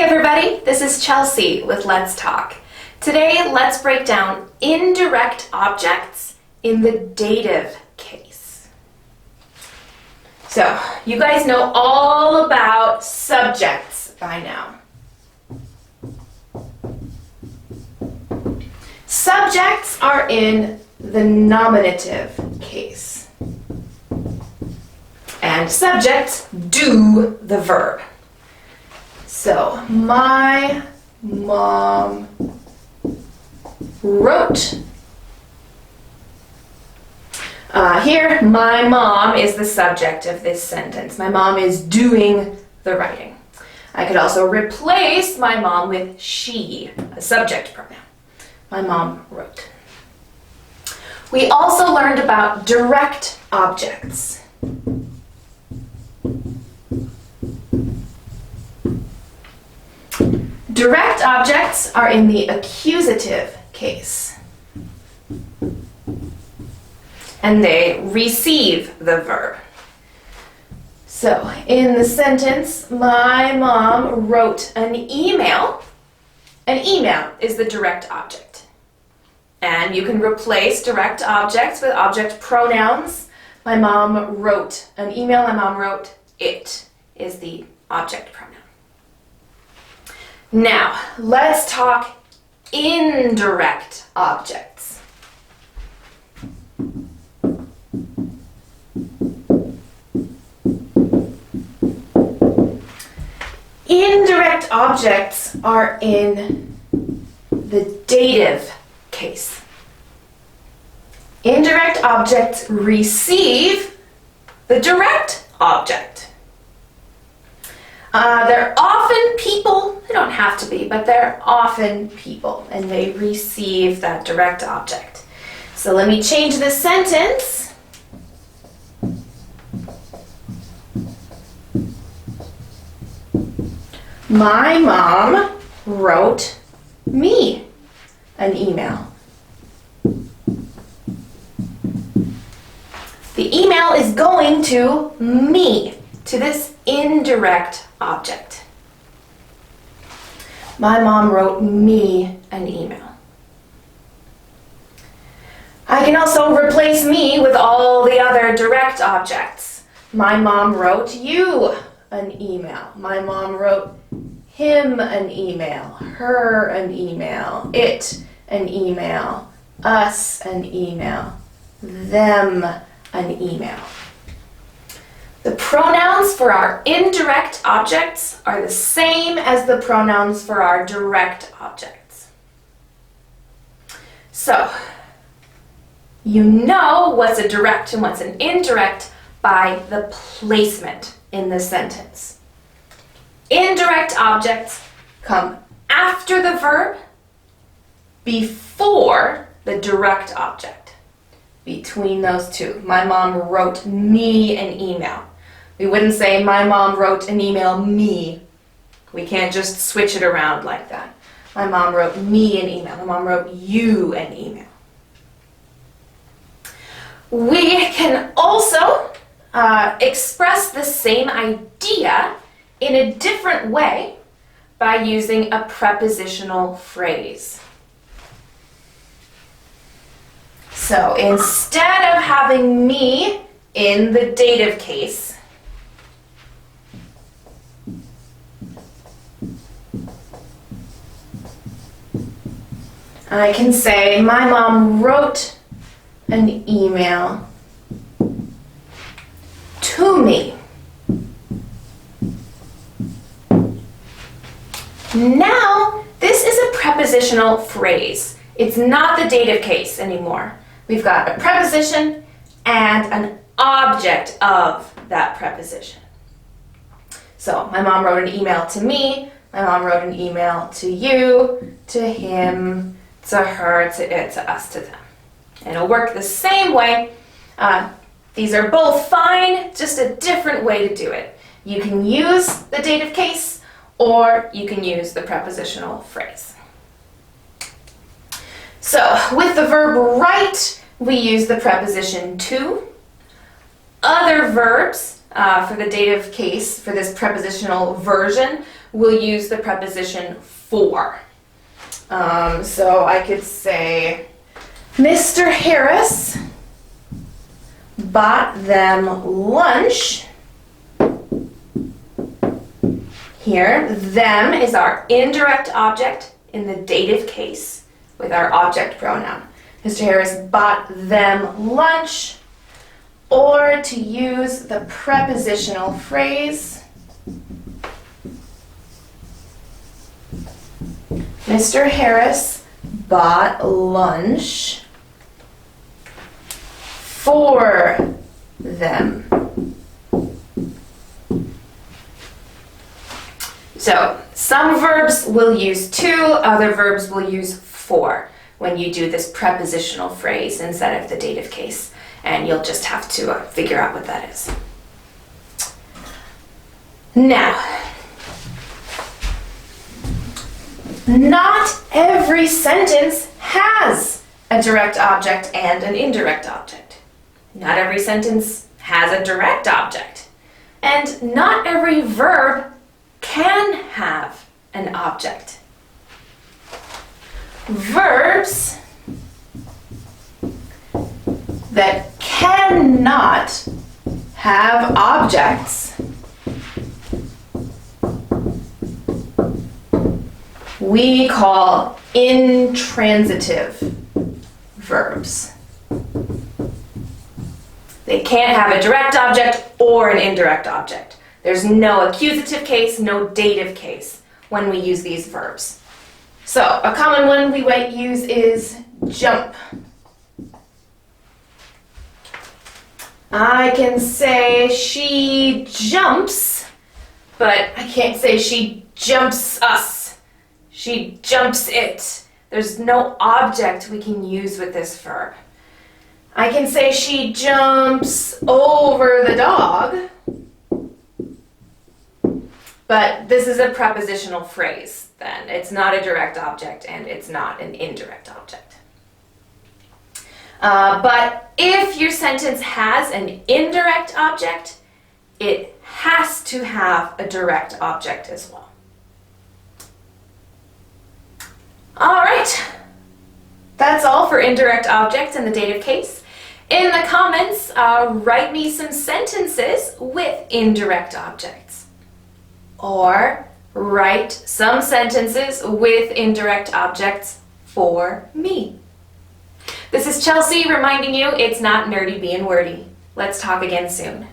everybody, this is Chelsea with Let's Talk. Today, let's break down indirect objects in the dative case. So, you guys know all about subjects by now. Subjects are in the nominative case. And subjects do the verb. So, my mom wrote. Here, my mom is the subject of this sentence. My mom is doing the writing. I could also replace my mom with she, a subject pronoun. My mom wrote. We also learned about direct objects. Direct objects are in the accusative case, and they receive the verb. So, in the sentence, my mom wrote an email is the direct object. And you can replace direct objects with object pronouns. My mom wrote an email, my mom wrote it is the object pronoun. Now, let's talk indirect objects. Indirect objects are in the dative case. Indirect objects receive the direct object. They're often people, they don't have to be, but they're often people, and they receive that direct object. So let me change this sentence. My mom wrote me an email. The email is going to me, to this indirect object. My mom wrote me an email. I can also replace me with all the other direct objects. My mom wrote you an email. My mom wrote him an email, her an email, it an email, us an email, them an email. The pronouns for our indirect objects are the same as the pronouns for our direct objects. So, you know what's a direct and what's an indirect by the placement in the sentence. Indirect objects come after the verb, before the direct object. Between those two. My mom wrote me an email. We wouldn't say my mom wrote an email me. We can't just switch it around like that. My mom wrote me an email. My mom wrote you an email. We can also express the same idea in a different way by using a prepositional phrase. So instead of having me in the dative case, I can say my mom wrote an email to me. Now, this is a prepositional phrase. It's not the dative case anymore. We've got a preposition and an object of that preposition. So, my mom wrote an email to me, my mom wrote an email to you, to him, to her, to it, to us, to them. And it'll work the same way. These are both fine, just a different way to do it. You can use the dative case, or you can use the prepositional phrase. So, with the verb write, we use the preposition to. Other verbs, for the dative case, for this prepositional version, we'll use the preposition for. So I could say, Mr. Harris bought them lunch. Here, them is our indirect object in the dative case with our object pronoun. Mr. Harris bought them lunch. Or to use the prepositional phrase, Mr. Harris bought lunch for them. So some verbs will use to, other verbs will use for when you do this prepositional phrase instead of the dative case. And you'll just have to figure out what that is. Now, not every sentence has a direct object and an indirect object. Not every sentence has a direct object. And not every verb can have an object. Verbs that cannot have objects we call intransitive verbs. They can't have a direct object or an indirect object. There's no accusative case, no dative case when we use these verbs. So a common one we might use is jump. I can say she jumps, but I can't say she jumps us. She jumps it. There's no object we can use with this verb. I can say she jumps over the dog, but this is a prepositional phrase then. It's not a direct object and it's not an indirect object. But if your sentence has an indirect object, it has to have a direct object as well. All right, that's all for indirect objects in the dative case. In the comments, write me some sentences with indirect objects. Or write some sentences with indirect objects for me. This is Chelsea reminding you it's not nerdy being wordy. Let's talk again soon.